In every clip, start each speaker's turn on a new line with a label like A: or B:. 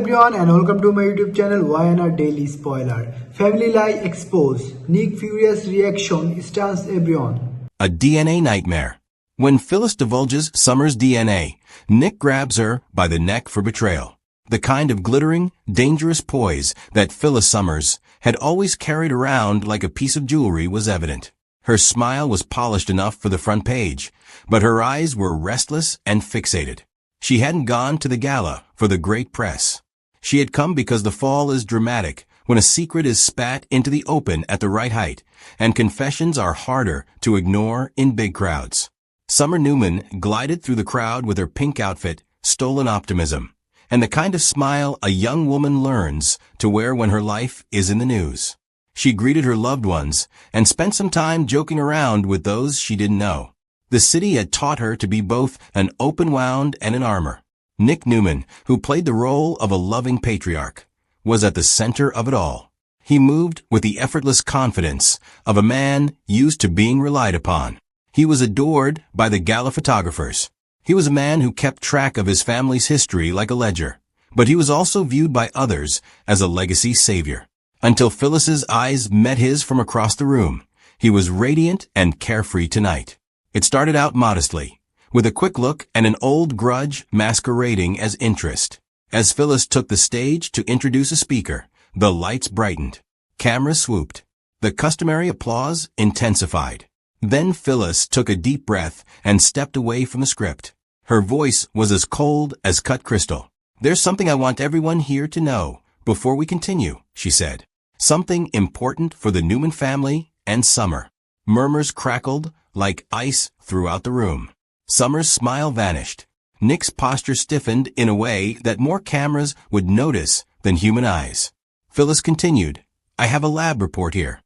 A: everyone and welcome to my YouTube channel Why Not Daily Spoiler. Family lie exposed. Nick furious reaction stuns everyone.
B: A DNA nightmare. When Phyllis divulges Summer's DNA, Nick grabs her by the neck for betrayal. The kind of glittering, dangerous poise that Phyllis Summers had always carried around like a piece of jewelry was evident. Her smile was polished enough for the front page, but her eyes were restless and fixated. She hadn't gone to the gala for the great press. She had come because the fall is dramatic when a secret is spat into the open at the right height, and confessions are harder to ignore in big crowds. Summer Newman glided through the crowd with her pink outfit, stolen optimism, and the kind of smile a young woman learns to wear when her life is in the news. She greeted her loved ones and spent some time joking around with those she didn't know. The city had taught her to be both an open wound and an armor. Nick Newman, who played the role of a loving patriarch, was at the center of it all. He moved with the effortless confidence of a man used to being relied upon. He was adored by the gala photographers. He was a man who kept track of his family's history like a ledger, but he was also viewed by others as a legacy savior. Until Phyllis's eyes met his from across the room, he was radiant and carefree tonight. It started out modestly, with a quick look and an old grudge masquerading as interest. As Phyllis took the stage to introduce a speaker, the lights brightened. Cameras swooped. The customary applause intensified. Then Phyllis took a deep breath and stepped away from the script. Her voice was as cold as cut crystal. "There's something I want everyone here to know before we continue," she said. "Something important for the Newman family and Summer." Murmurs crackled like ice throughout the room. Summer's smile vanished. Nick's posture stiffened in a way that more cameras would notice than human eyes. Phyllis continued, "I have a lab report here."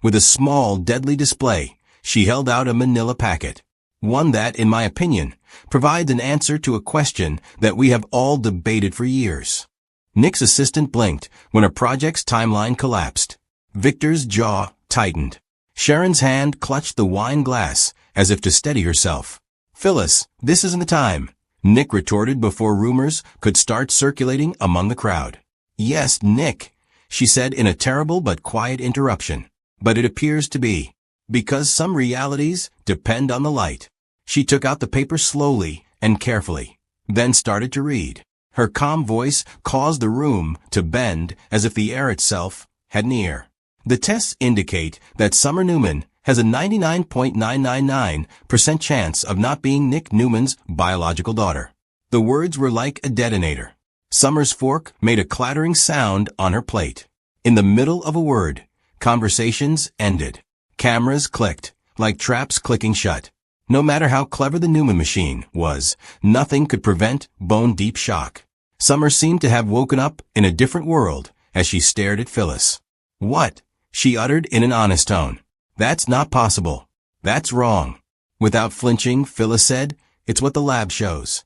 B: With a small, deadly display, she held out a manila packet. One that, in my opinion, provides an answer to a question that we have all debated for years. Nick's assistant blinked when a project's timeline collapsed. Victor's jaw tightened. Sharon's hand clutched the wine glass as if to steady herself. "Phyllis, this isn't the time," Nick retorted before rumors could start circulating among the crowd. "Yes, Nick," she said in a terrible but quiet interruption. "But it appears to be. Because some realities depend on the light." She took out the paper slowly and carefully, then started to read. Her calm voice caused the room to bend as if the air itself had an ear. The tests indicate that Summer Newman has a 99.999% chance of not being Nick Newman's biological daughter. The words were like a detonator. Summer's fork made a clattering sound on her plate. In the middle of a word, conversations ended. Cameras clicked, like traps clicking shut. No matter how clever the Newman machine was, nothing could prevent bone-deep shock. Summer seemed to have woken up in a different world as she stared at Phyllis. "What?" she uttered in an honest tone. "That's not possible. That's wrong." Without flinching, Phyllis said, "It's what the lab shows."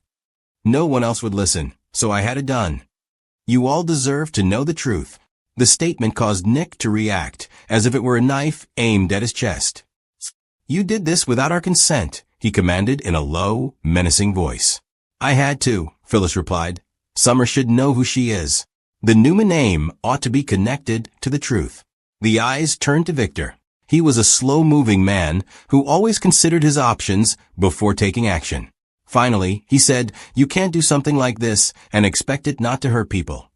B: No one else would listen, so I had it done. "You all deserve to know the truth." The statement caused Nick to react, as if it were a knife aimed at his chest. "You did this without our consent," he commanded in a low, menacing voice. "I had to," Phyllis replied. "Summer should know who she is. The Newman name ought to be connected to the truth." The eyes turned to Victor. He was a slow-moving man who always considered his options before taking action. Finally, he said, "You can't do something like this and expect it not to hurt people."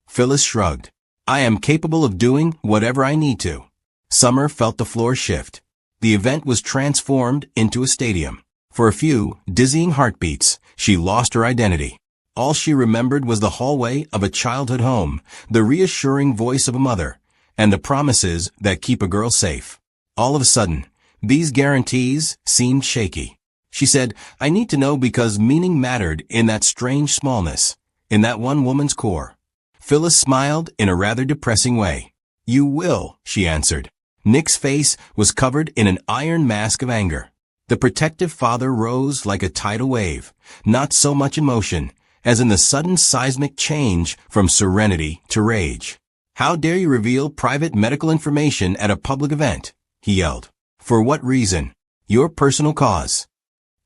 B: Phyllis shrugged. "I am capable of doing whatever I need to." Summer felt the floor shift. The event was transformed into a stadium. For a few dizzying heartbeats, she lost her identity. All she remembered was the hallway of a childhood home, the reassuring voice of a mother, and the promises that keep a girl safe. All of a sudden, these guarantees seemed shaky. She said, "I need to know because meaning mattered in that strange smallness, in that one woman's core." Phyllis smiled in a rather depressing way. "You will," she answered. Nick's face was covered in an iron mask of anger. The protective father rose like a tidal wave, not so much in motion as in the sudden seismic change from serenity to rage. "How dare you reveal private medical information at a public event?" he yelled. "For what reason? Your personal cause."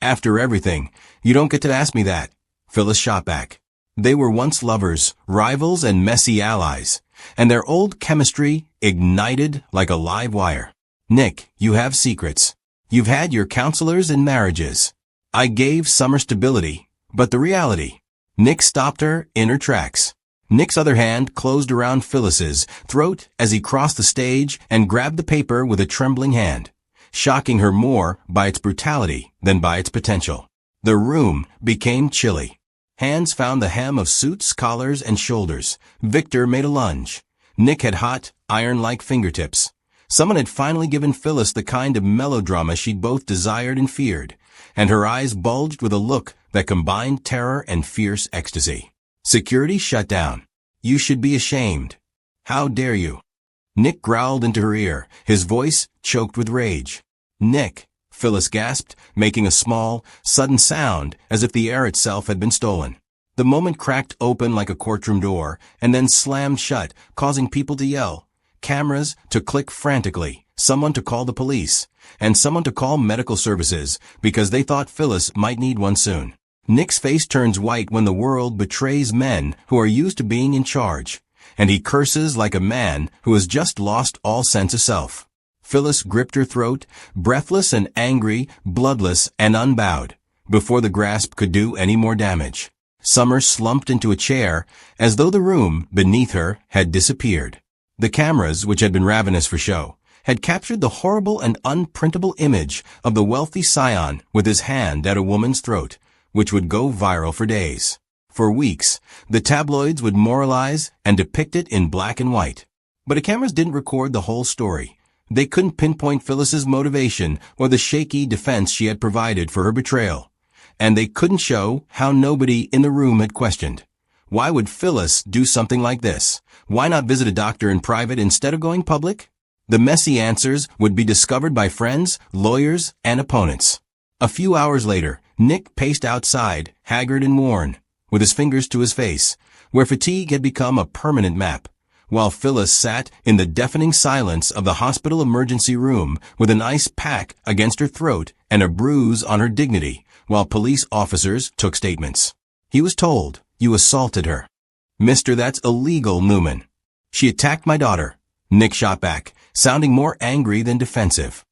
B: "After everything, you don't get to ask me that," Phyllis shot back. They were once lovers, rivals, and messy allies, and their old chemistry ignited like a live wire. Nick, you have secrets. You've had your counselors and marriages. I gave Summer stability, but the reality. Nick stopped her in her tracks. Nick's other hand closed around Phyllis's throat as he crossed the stage and grabbed the paper with a trembling hand, shocking her more by its brutality than by its potential. The room became chilly. Hands found the hem of suits, collars, and shoulders. Victor made a lunge. Nick had hot, iron-like fingertips. Someone had finally given Phyllis the kind of melodrama she'd both desired and feared, and her eyes bulged with a look that combined terror and fierce ecstasy. Security shut down. You should be ashamed. How dare you? Nick growled into her ear, his voice choked with rage. Nick, Phyllis gasped, making a small, sudden sound as if the air itself had been stolen. The moment cracked open like a courtroom door and then slammed shut, causing people to yell, cameras to click frantically, someone to call the police, and someone to call medical services because they thought Phyllis might need one soon. Nick's face turns white when the world betrays men who are used to being in charge, and he curses like a man who has just lost all sense of self. Phyllis gripped her throat, breathless and angry, bloodless and unbowed, before the grasp could do any more damage. Summer slumped into a chair, as though the room beneath her had disappeared. The cameras, which had been ravenous for show, had captured the horrible and unprintable image of the wealthy scion with his hand at a woman's throat, which would go viral for days. For weeks, the tabloids would moralize and depict it in black and white. But the cameras didn't record the whole story. They couldn't pinpoint Phyllis's motivation or the shaky defense she had provided for her betrayal. And they couldn't show how nobody in the room had questioned. Why would Phyllis do something like this? Why not visit a doctor in private instead of going public? The messy answers would be discovered by friends, lawyers, and opponents. A few hours later, Nick paced outside, haggard and worn, with his fingers to his face, where fatigue had become a permanent map, while Phyllis sat in the deafening silence of the hospital emergency room with an ice pack against her throat and a bruise on her dignity, while police officers took statements. He was told, "You assaulted her." "Mister, that's illegal, Newman." "She attacked my daughter," Nick shot back, sounding more angry than defensive.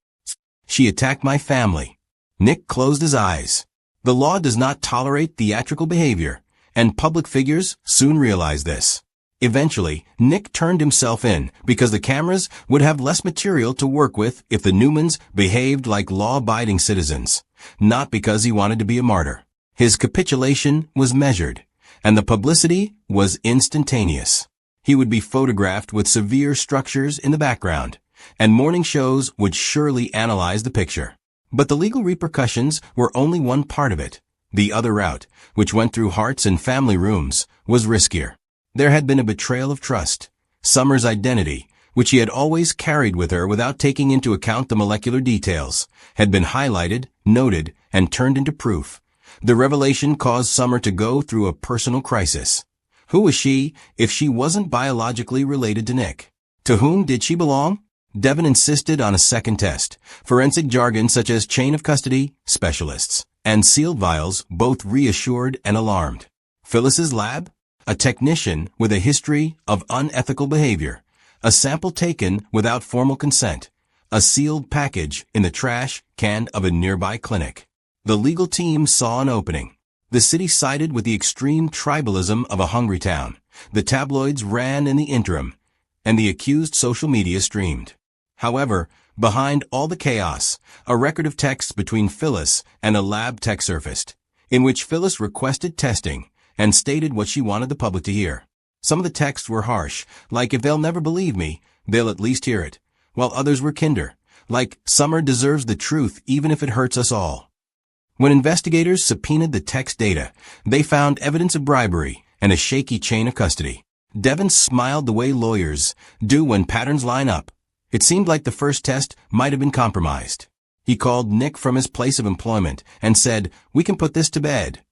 B: "She attacked my family." Nick closed his eyes. The law does not tolerate theatrical behavior, and public figures soon realized this. Eventually, Nick turned himself in because the cameras would have less material to work with if the Newmans behaved like law-abiding citizens, not because he wanted to be a martyr. His capitulation was measured, and the publicity was instantaneous. He would be photographed with severe structures in the background, and morning shows would surely analyze the picture. But the legal repercussions were only one part of it. The other route, which went through hearts and family rooms, was riskier. There had been a betrayal of trust. Summer's identity, which he had always carried with her without taking into account the molecular details, had been highlighted, noted, and turned into proof. The revelation caused Summer to go through a personal crisis. Who was she if she wasn't biologically related to Nick? To whom did she belong? Devon insisted on a second test. Forensic jargon such as chain of custody, specialists, and sealed vials both reassured and alarmed. Phyllis's lab? A technician with a history of unethical behavior. A sample taken without formal consent. A sealed package in the trash can of a nearby clinic. The legal team saw an opening. The city sided with the extreme tribalism of a hungry town. The tabloids ran in the interim, and the accused social media streamed. However, behind all the chaos, a record of texts between Phyllis and a lab tech surfaced, in which Phyllis requested testing and stated what she wanted the public to hear. Some of the texts were harsh, like "if they'll never believe me, they'll at least hear it," while others were kinder, like "Summer deserves the truth even if it hurts us all." When investigators subpoenaed the text data, they found evidence of bribery and a shaky chain of custody. Devon smiled the way lawyers do when patterns line up. It seemed like the first test might have been compromised. He called Nick from his place of employment and said, "We can put this to bed.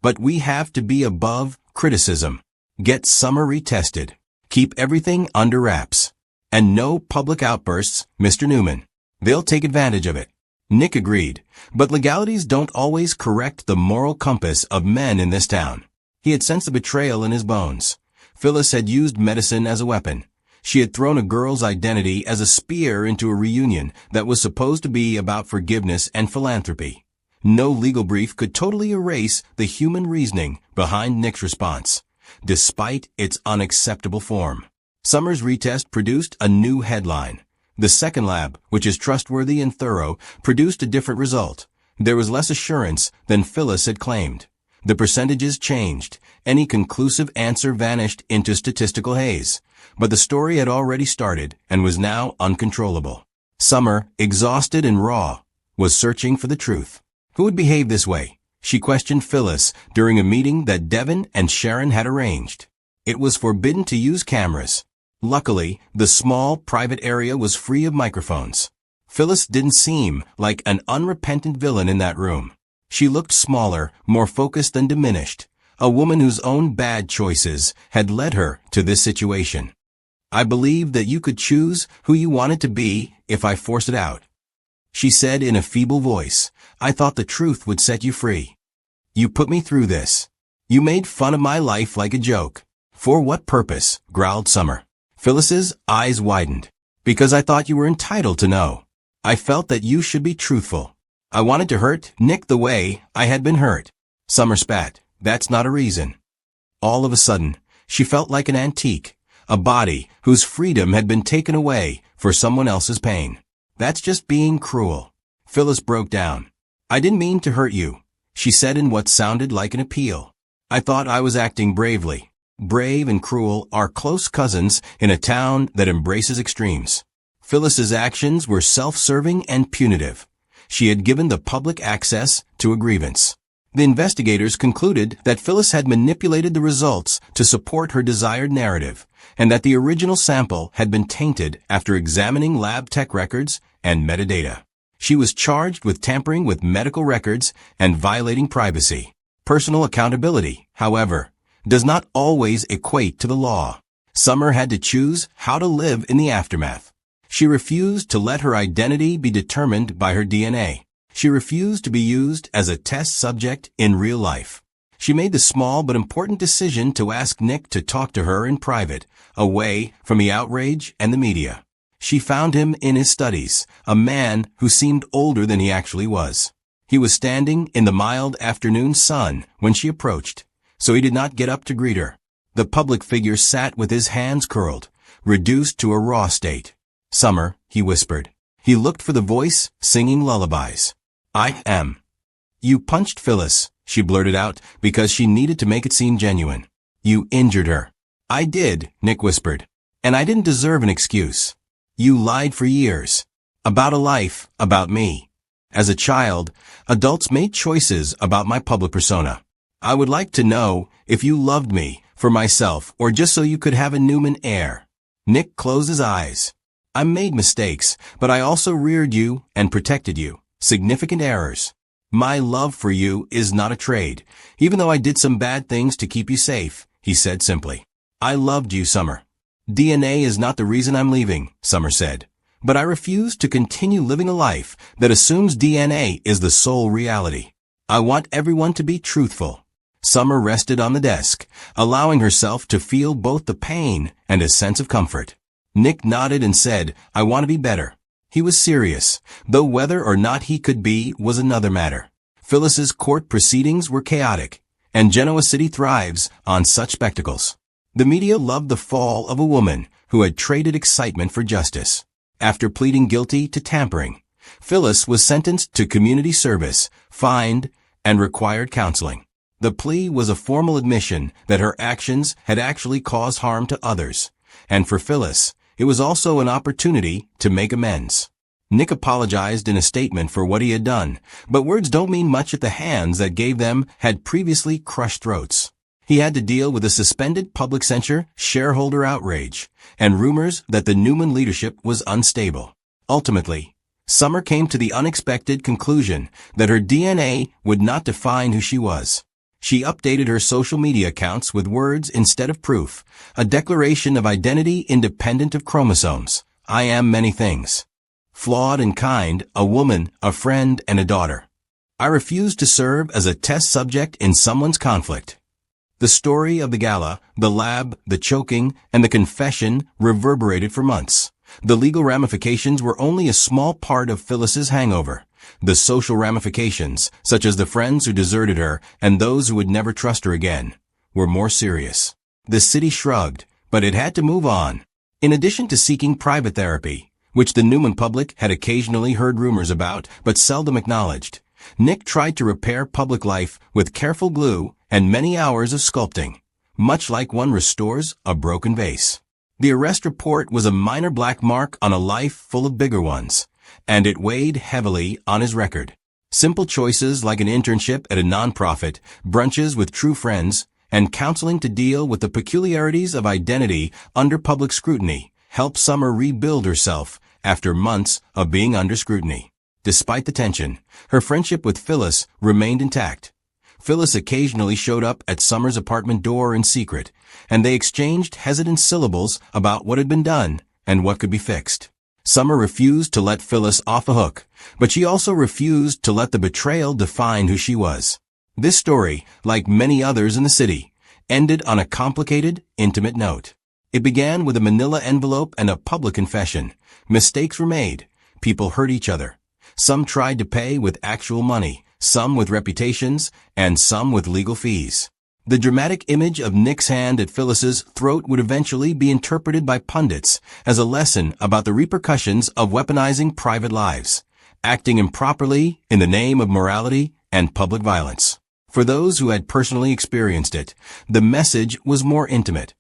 B: But we have to be above criticism. Get Summer retested. Keep everything under wraps. And no public outbursts, Mr. Newman. They'll take advantage of it." Nick agreed, but legalities don't always correct the moral compass of men in this town. He had sensed the betrayal in his bones. Phyllis had used medicine as a weapon. She had thrown a girl's identity as a spear into a reunion that was supposed to be about forgiveness and philanthropy. No legal brief could totally erase the human reasoning behind Nick's response, despite its unacceptable form. Summer's retest produced a new headline. The second lab, which is trustworthy and thorough, produced a different result. There was less assurance than Phyllis had claimed. The percentages changed. Any conclusive answer vanished into statistical haze. But the story had already started and was now uncontrollable. Summer, exhausted and raw, was searching for the truth. Who would behave this way? She questioned Phyllis during a meeting that Devin and Sharon had arranged. It was forbidden to use cameras. Luckily, the small, private area was free of microphones. Phyllis didn't seem like an unrepentant villain in that room. She looked smaller, more focused and diminished, a woman whose own bad choices had led her to this situation. I believed that you could choose who you wanted to be if I forced it out, she said in a feeble voice. I thought the truth would set you free. You put me through this. You made fun of my life like a joke. For what purpose? Growled Summer. Phyllis's eyes widened. Because I thought you were entitled to know. I felt that you should be truthful. I wanted to hurt Nick the way I had been hurt. Summer spat. That's not a reason. All of a sudden, she felt like an antique, a body whose freedom had been taken away for someone else's pain. That's just being cruel. Phyllis broke down. I didn't mean to hurt you, she said in what sounded like an appeal. I thought I was acting bravely. Brave and cruel are close cousins in a town that embraces extremes. Phyllis's actions were self-serving and punitive. She had given the public access to a grievance. The investigators concluded that Phyllis had manipulated the results to support her desired narrative, and that the original sample had been tainted after examining lab tech records and metadata. She was charged with tampering with medical records and violating privacy. Personal accountability, however, does not always equate to the law. Summer had to choose how to live in the aftermath. She refused to let her identity be determined by her DNA. She refused to be used as a test subject in real life. She made the small but important decision to ask Nick to talk to her in private, away from the outrage and the media. She found him in his studies, a man who seemed older than he actually was. He was standing in the mild afternoon sun when she approached, so he did not get up to greet her. The public figure sat with his hands curled, reduced to a raw state. Summer, he whispered. He looked for the voice singing lullabies. I am. You punched Phyllis, she blurted out, because she needed to make it seem genuine. You injured her. I did, Nick whispered. And I didn't deserve an excuse. You lied for years. About a life, about me. As a child, adults made choices about my public persona. I would like to know if you loved me for myself or just so you could have a Newman heir. Nick closed his eyes. I made mistakes, but I also reared you and protected you. Significant errors. My love for you is not a trade, even though I did some bad things to keep you safe, he said simply. I loved you, Summer. DNA is not the reason I'm leaving, Summer said. But I refuse to continue living a life that assumes DNA is the sole reality. I want everyone to be truthful. Summer rested on the desk, allowing herself to feel both the pain and a sense of comfort. Nick nodded and said, I want to be better. He was serious, though whether or not he could be was another matter. Phyllis's court proceedings were chaotic, and Genoa City thrives on such spectacles. The media loved the fall of a woman who had traded excitement for justice. After pleading guilty to tampering, Phyllis was sentenced to community service, fined, and required counseling. The plea was a formal admission that her actions had actually caused harm to others, and for Phyllis, it was also an opportunity to make amends. Nick apologized in a statement for what he had done, but words don't mean much if the hands that gave them had previously crushed throats. He had to deal with a suspended public censure, shareholder outrage, and rumors that the Newman leadership was unstable. Ultimately, Summer came to the unexpected conclusion that her DNA would not define who she was. She updated her social media accounts with words instead of proof, a declaration of identity independent of chromosomes. I am many things. Flawed and kind, a woman, a friend, and a daughter. I refuse to serve as a test subject in someone's conflict. The story of the gala, the lab, the choking, and the confession reverberated for months. The legal ramifications were only a small part of Phyllis's hangover. The social ramifications, such as the friends who deserted her and those who would never trust her again, were more serious. The city shrugged, but it had to move on. In addition to seeking private therapy, which the Newman public had occasionally heard rumors about but seldom acknowledged, Nick tried to repair public life with careful glue and many hours of sculpting, much like one restores a broken vase. The arrest report was a minor black mark on a life full of bigger ones, and it weighed heavily on his record. Simple choices like an internship at a nonprofit, brunches with true friends, and counseling to deal with the peculiarities of identity under public scrutiny helped Summer rebuild herself after months of being under scrutiny. Despite the tension, her friendship with Phyllis remained intact. Phyllis occasionally showed up at Summer's apartment door in secret, and they exchanged hesitant syllables about what had been done and what could be fixed. Summer refused to let Phyllis off the hook, but she also refused to let the betrayal define who she was. This story, like many others in the city, ended on a complicated, intimate note. It began with a manila envelope and a public confession. Mistakes were made. People hurt each other. Some tried to pay with actual money, some with reputations, and some with legal fees. The dramatic image of Nick's hand at Phyllis's throat would eventually be interpreted by pundits as a lesson about the repercussions of weaponizing private lives, acting improperly in the name of morality and public violence. For those who had personally experienced it, the message was more intimate.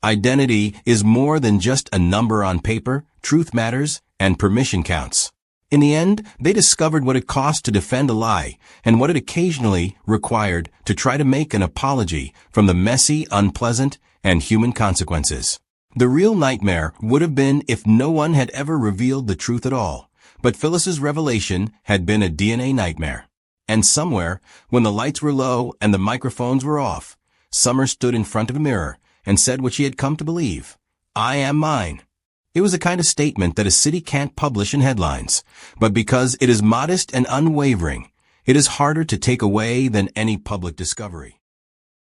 B: Identity is more than just a number on paper, truth matters, and permission counts. In the end, they discovered what it cost to defend a lie and what it occasionally required to try to make an apology from the messy, unpleasant, and human consequences. The real nightmare would have been if no one had ever revealed the truth at all, but Phyllis's revelation had been a DNA nightmare. And somewhere, when the lights were low and the microphones were off, Summer stood in front of a mirror and said what she had come to believe. I am mine. It was a kind of statement that a city can't publish in headlines, but because it is modest and unwavering, it is harder to take away than any public discovery.